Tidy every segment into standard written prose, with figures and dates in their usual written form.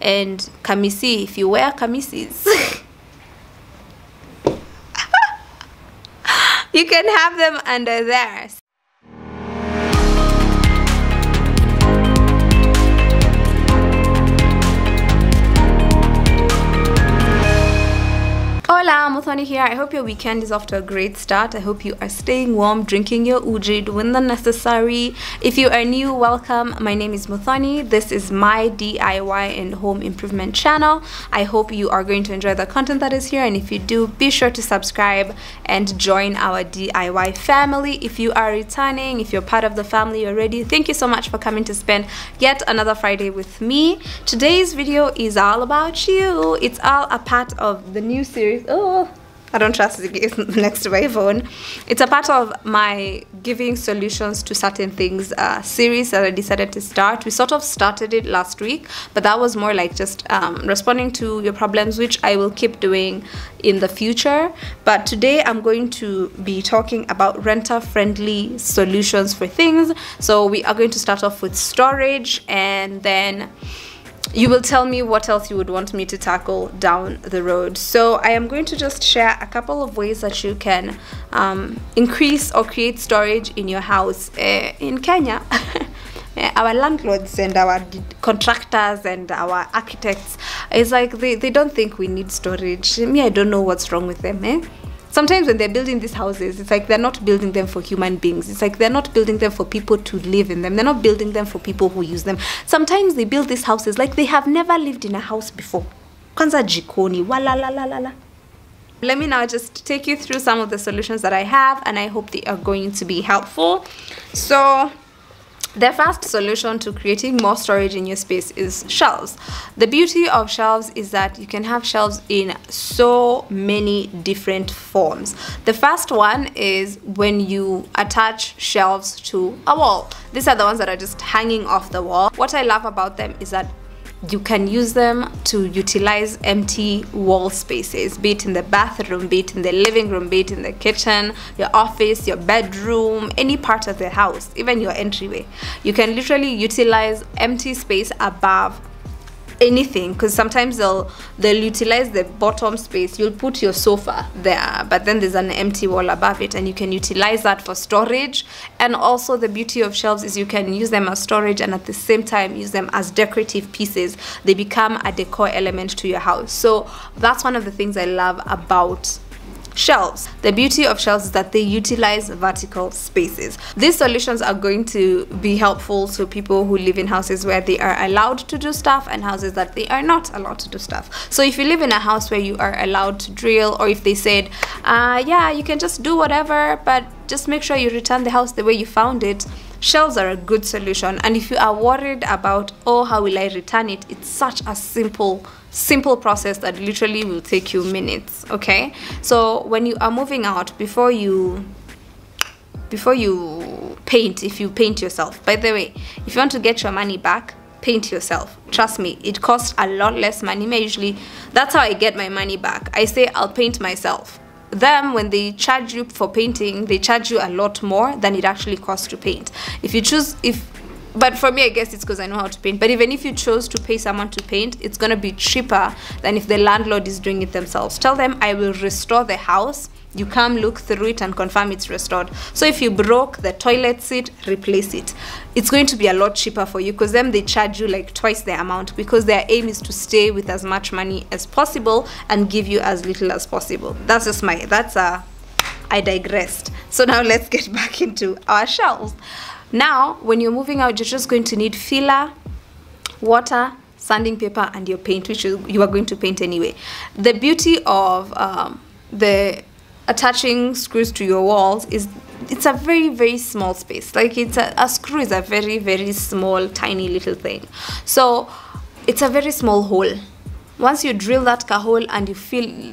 and kamisi if you wear kamisis. You can have them under there. Hola, Muthoni here. I hope your weekend is off to a great start. I hope you are staying warm, drinking your uji, doing the necessary. If you are new, welcome. My name is Muthoni. This is my DIY and home improvement channel. I hope you are going to enjoy the content that is here, and if you do, be sure to subscribe and join our DIY family. If you are returning, if you're part of the family already, thank you so much for coming to spend yet another Friday with me. Today's video is all about you. It's all a part of the new series. Oh, I don't trust the next to my phone. It's a part of my giving solutions to certain things series that I decided to start. We sort of started it last week, but that was more like just responding to your problems, which I will keep doing in the future. But today I'm going to be talking about renter-friendly solutions for things. So we are going to start off with storage, and then you will tell me what else you would want me to tackle down the road. So I am going to just share a couple of ways that you can increase or create storage in your house in Kenya. Our landlords and our contractors and our architects, it's like they don't think we need storage. Me, I don't know what's wrong with them. Sometimes when they're building these houses, it's like they're not building them for human beings. It's like they're not building them for people to live in them. They're not building them for people who use them. Sometimes they build these houses like they have never lived in a house before. Kwanza jikoni, wala la la la la. Let me now just take you through some of the solutions that I have, and I hope they are going to be helpful. So the first solution to creating more storage in your space is shelves. The beauty of shelves is that you can have shelves in so many different forms. The first one is when you attach shelves to a wall. These are the ones that are just hanging off the wall. What I love about them is that you can use them to utilize empty wall spaces, be it in the bathroom, be it in the living room, be it in the kitchen, your office, your bedroom, any part of the house, even your entryway. You can literally utilize empty space above anything, because sometimes they'll utilize the bottom space. You'll put your sofa there, but then there's an empty wall above it, and you can utilize that for storage. And also the beauty of shelves is you can use them as storage and at the same time use them as decorative pieces. They become a decor element to your house. So that's one of the things I love about shelves. The beauty of shelves is that they utilize vertical spaces. These solutions are going to be helpful to people who live in houses where they are allowed to do stuff and houses that they are not allowed to do stuff. So if you live in a house where you are allowed to drill, or if they said yeah, you can just do whatever, but just make sure you return the house the way you found it, shelves are a good solution. And if you are worried about, oh, how will I return it, it's such a simple process that literally will take you minutes. Okay, so when you are moving out, before you paint, if you paint yourself, by the way, if you want to get your money back, paint yourself. Trust me, it costs a lot less money. Usually that's how I get my money back. I say I'll paint myself. Them, when they charge you for painting, they charge you a lot more than it actually costs to paint. But for me, I guess it's because I know how to paint. But even if you chose to pay someone to paint, it's going to be cheaper than if the landlord is doing it themselves. Tell them, I will restore the house. You come look through it and confirm it's restored. So if you broke the toilet seat, replace it. It's going to be a lot cheaper for you, because then they charge you like twice the amount, because their aim is to stay with as much money as possible and give you as little as possible. That's just I digressed. So now let's get back into our shelves. Now, when you're moving out, you're just going to need filler, water, sanding paper, and your paint, which you are going to paint anyway. The beauty of the attaching screws to your walls is it's a very, very small space. Like a screw is a very, very small, tiny little thing. So it's a very small hole. Once you drill that hole and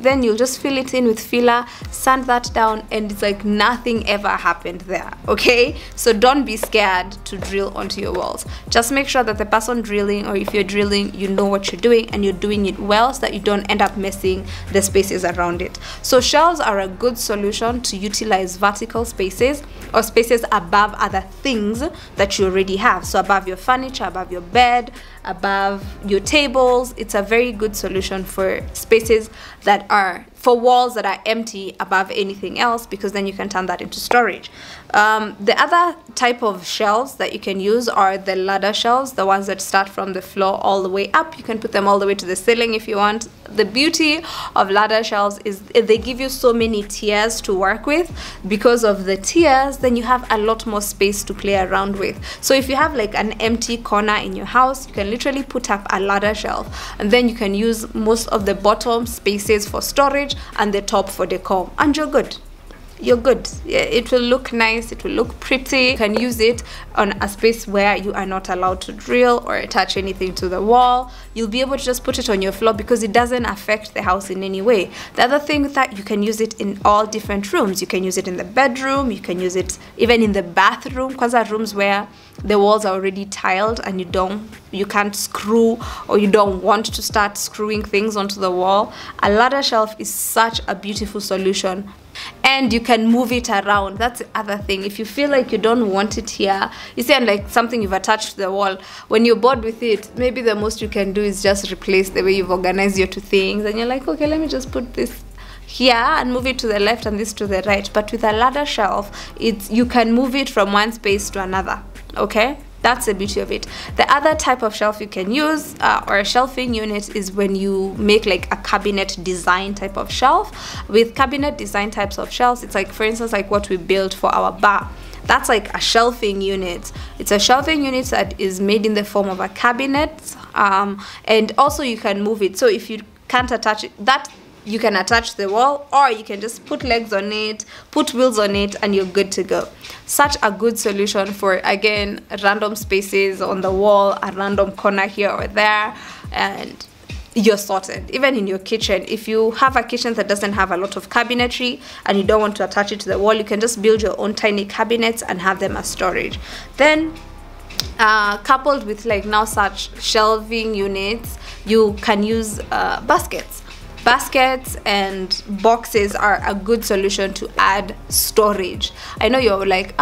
then you'll just fill it in with filler, sand that down, and it's like nothing ever happened there. Okay, so don't be scared to drill onto your walls. Just make sure that the person drilling, or if you're drilling, you know what you're doing and you're doing it well, so that you don't end up messing the spaces around it. So shelves are a good solution to utilize vertical spaces, or spaces above other things that you already have. So above your furniture, above your bed, above your tables. It's a very good solution for spaces that are, for walls that are empty above anything else, because then you can turn that into storage. The other type of shelves that you can use are the ladder shelves, the ones that start from the floor all the way up. You can put them all the way to the ceiling if you want. The beauty of ladder shelves is they give you so many tiers to work with. Because of the tiers, then you have a lot more space to play around with. So if you have like an empty corner in your house, you can literally put up a ladder shelf, and then you can use most of the bottom spaces for storage and the top for decor, and you're good. You're good. It will look nice, it will look pretty. You can use it on a space where you are not allowed to drill or attach anything to the wall. You'll be able to just put it on your floor because it doesn't affect the house in any way. The other thing with that, you can use it in all different rooms. You can use it in the bedroom, you can use it even in the bathroom, because there are rooms where the walls are already tiled and you can't screw, or you don't want to start screwing things onto the wall. A ladder shelf is such a beautiful solution, and you can move it around. That's the other thing. If you feel like you don't want it here, you see, and like something you've attached to the wall, when you're bored with it, maybe the most you can do is just replace the way you've organized your two things, and you're like, okay, let me just put this here and move it to the left and this to the right. But with a ladder shelf, you can move it from one space to another. Okay, that's the beauty of it. The other type of shelf you can use, or a shelving unit, is when you make like a cabinet design type of shelf. With cabinet design types of shelves, it's like, for instance, like what we built for our bar. That's like a shelving unit. It's a shelving unit that is made in the form of a cabinet, and also you can move it. So if you can't attach it, that you can attach to the wall, or you can just put legs on it, put wheels on it, and you're good to go. Such a good solution for, again, random spaces on the wall, a random corner here or there, and you're sorted. Even in your kitchen, if you have a kitchen that doesn't have a lot of cabinetry and you don't want to attach it to the wall, you can just build your own tiny cabinets and have them as storage. Then coupled with like now such shelving units, you can use baskets. Baskets and boxes are a good solution to add storage. I know you're like,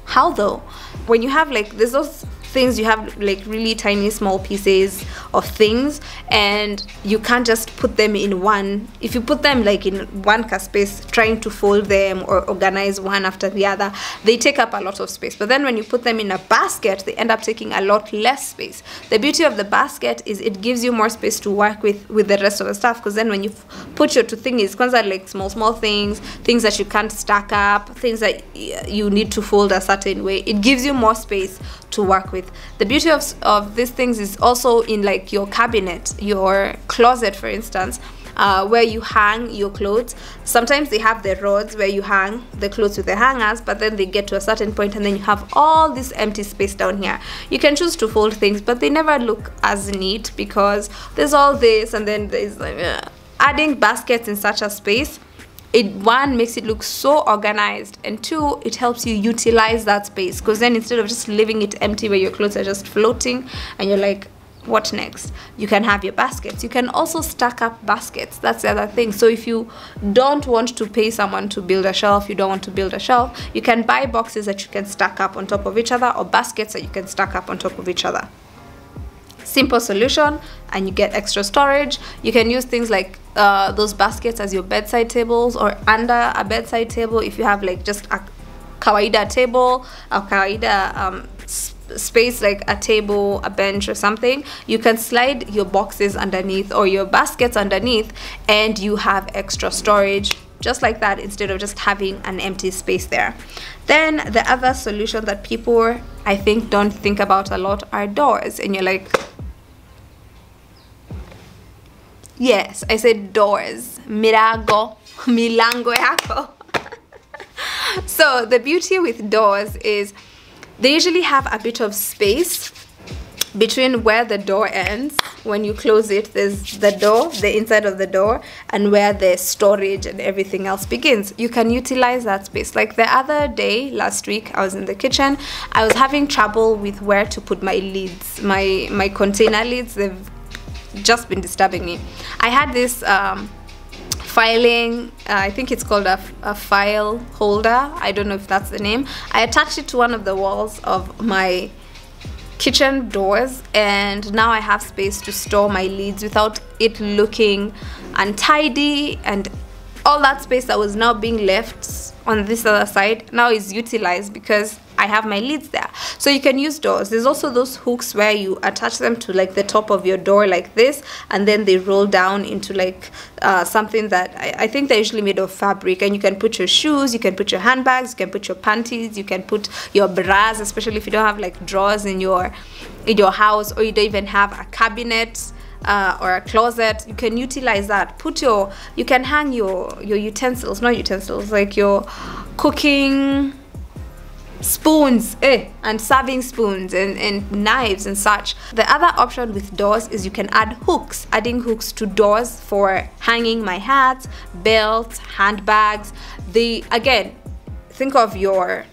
how though? When you have like, there's those things, you have like really tiny small pieces of things, and you can't just put them in one. If you put them like in one space, trying to fold them or organize one after the other, they take up a lot of space. But then when you put them in a basket, they end up taking a lot less space. The beauty of the basket is it gives you more space to work with the rest of the stuff, because then when you put your two things, like small things that you can't stack up, things that you need to fold a certain way, it gives you more space to work with. The beauty of these things is also in like your cabinet, your closet, for instance, where you hang your clothes. Sometimes they have the rods where you hang the clothes with the hangers, but then they get to a certain point and then you have all this empty space down here. You can choose to fold things, but they never look as neat because there's all this, and then there's like adding baskets in such a space. One, makes it look so organized, and two, it helps you utilize that space, because then instead of just leaving it empty where your clothes are just floating and you're like, what next? You can have your baskets. You can also stack up baskets. That's the other thing. So if you don't want to pay someone to build a shelf, you don't want to build a shelf, you can buy boxes that you can stack up on top of each other, or baskets that you can stack up on top of each other. Simple solution, and you get extra storage. You can use things like those baskets as your bedside tables, or under a bedside table if you have like just a kawaida table, a kawaida space like a table, a bench or something. You can slide your boxes underneath or your baskets underneath, and you have extra storage just like that, instead of just having an empty space there. Then the other solution that people, I think, don't think about a lot are doors. And you're like, yes, I said doors. Milango yako. So the beauty with doors is they usually have a bit of space between where the door ends, when you close it, there's the door, the inside of the door, and where the storage and everything else begins. You can utilize that space. Like the other day, last week, I was in the kitchen. I was having trouble with where to put my lids, my container lids. They've just been disturbing me. I had this filing, I think it's called a file holder. I don't know if that's the name. I attached it to one of the walls of my kitchen doors, and now I have space to store my lids without it looking untidy, and all that space that was now being left on this other side now is utilized because I have my lids there. So you can use doors. There's also those hooks where you attach them to like the top of your door like this, and then they roll down into like something that I think they're usually made of fabric, and you can put your shoes, you can put your handbags, you can put your panties, you can put your bras, especially if you don't have like drawers in your house, or you don't even have a cabinet or a closet. You can utilize that. You can hang your utensils, not utensils, like your cooking spoons and serving spoons and knives and such. The other option with doors is you can add hooks. Adding hooks to doors for hanging my hats, belts, handbags. Again, think of your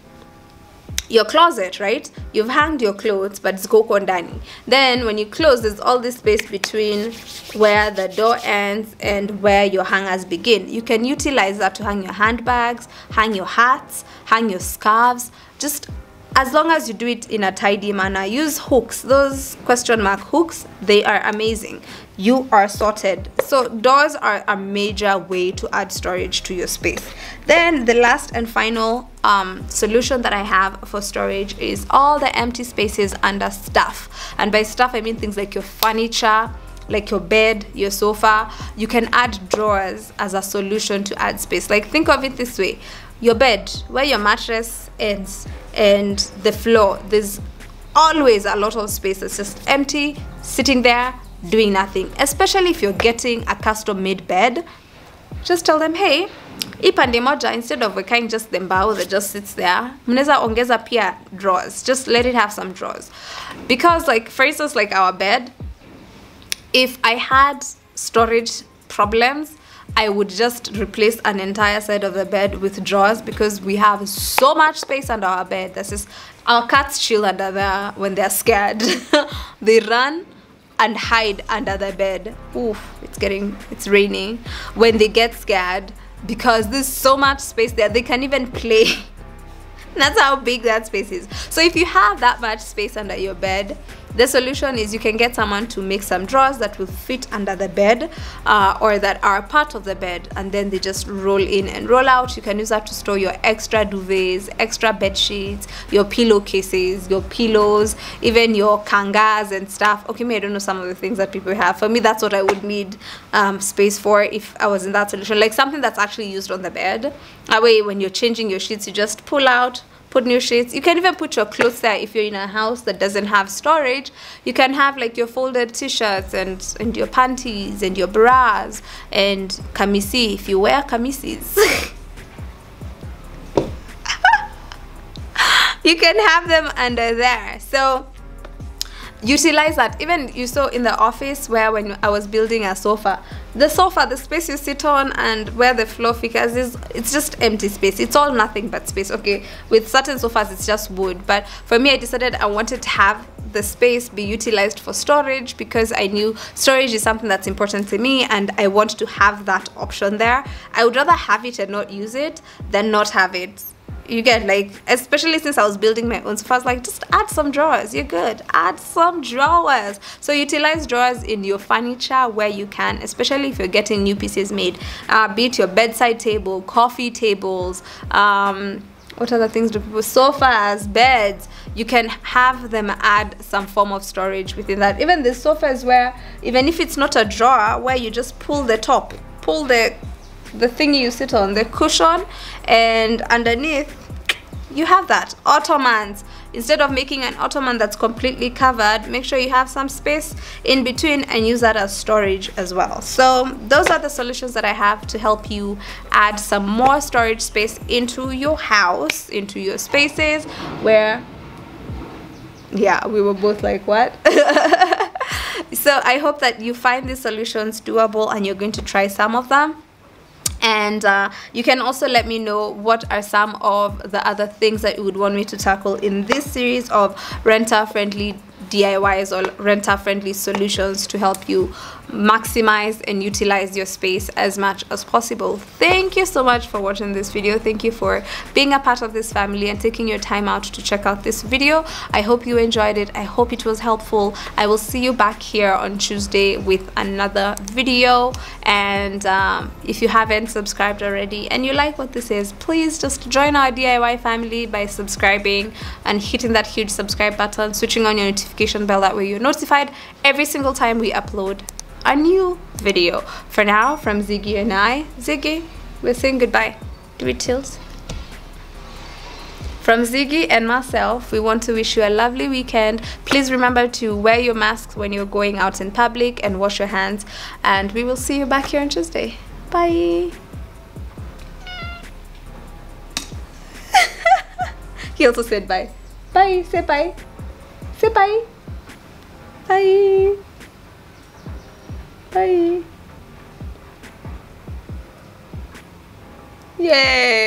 closet, right? You've hanged your clothes, but it's koko ndani. Then when you close, there's all this space between where the door ends and where your hangers begin. You can utilize that to hang your handbags, hang your hats, hang your scarves, just as long as you do it in a tidy manner. Use hooks, those question mark hooks. They are amazing. You are sorted. So doors are a major way to add storage to your space. Then the last and final solution that I have for storage is all the empty spaces under stuff. And by stuff, I mean things like your furniture, like your bed, your sofa. You can add drawers as a solution to add space. Like think of it this way: your bed, where your mattress ends, and the floor, there's always a lot of space that's just empty, sitting there doing nothing. Especially if you're getting a custom-made bed, just tell them, hey, ipande moja, instead of wekaing just the mbao that just sits there, mneza ongeza pia drawers. Just let it have some drawers. Because like for instance, like our bed, if I had storage problems, I would just replace an entire side of the bed with drawers, because we have so much space under our bed. That's just, our cats chill under there when they're scared. They run and hide under the bed. Oof, it's raining. When they get scared, because there's so much space there, they can even play. That's how big that space is. So if you have that much space under your bed, the solution is you can get someone to make some drawers that will fit under the bed, or that are part of the bed, and then they just roll in and roll out. You can use that to store your extra duvets, extra bed sheets, your pillowcases, your pillows, even your kangas and stuff. Okay, I don't know some of the things that people have. For me, that's what I would need space for if I was in that solution. Like something that's actually used on the bed. That way, when you're changing your sheets, you just pull out, put new sheets. You can even put your clothes there. If you're in a house that doesn't have storage, you can have like your folded t-shirts and your panties and your bras and kamisi if you wear kamisis. You can have them under there. So utilize that. Even you saw in the office where when I was building a sofa, the space you sit on and where the floor figures is, it's just empty space. It's all nothing but space. Okay, with certain sofas it's just wood, but for me I decided I wanted to have the space be utilized for storage, because I knew storage is something that's important to me and I want to have that option there. I would rather have it and not use it than not have it. You get, like, especially since I was building my own sofa, I was like, just add some drawers, you're good. Add some drawers. So utilize drawers in your furniture where you can, especially if you're getting new pieces made, be it your bedside table, coffee tables, what other things do people, sofas, beds. You can have them add some form of storage within that. Even the sofas where, even if it's not a drawer, where you just pull the top, pull the thingy you sit on, the cushion, and underneath you have that. Ottomans, instead of making an ottoman that's completely covered, make sure you have some space in between and use that as storage as well. So those are the solutions that I have to help you add some more storage space into your house, into your spaces, where Yeah, we were both like, what? So I hope that you find these solutions doable and you're going to try some of them. And you can also let me know what are some of the other things that you would want me to tackle in this series of renter friendly DIYs or renter friendly solutions to help you maximize and utilize your space as much as possible. Thank you so much for watching this video. Thank you for being a part of this family and taking your time out to check out this video. I hope you enjoyed it. I hope it was helpful. I will see you back here on Tuesday with another video. And if you haven't subscribed already and you like what this is, please just join our DIY family by subscribing and hitting that huge subscribe button, switching on your notification bell. That way you're notified every single time we upload a new video. For now, from Ziggy and I, Ziggy, we're saying goodbye. Do it, Tills. From Ziggy and myself, we want to wish you a lovely weekend. Please remember to wear your masks when you're going out in public and wash your hands. And we will see you back here on Tuesday. Bye. He also said bye. Bye. Say bye. Say bye. Bye. Bye. Yay.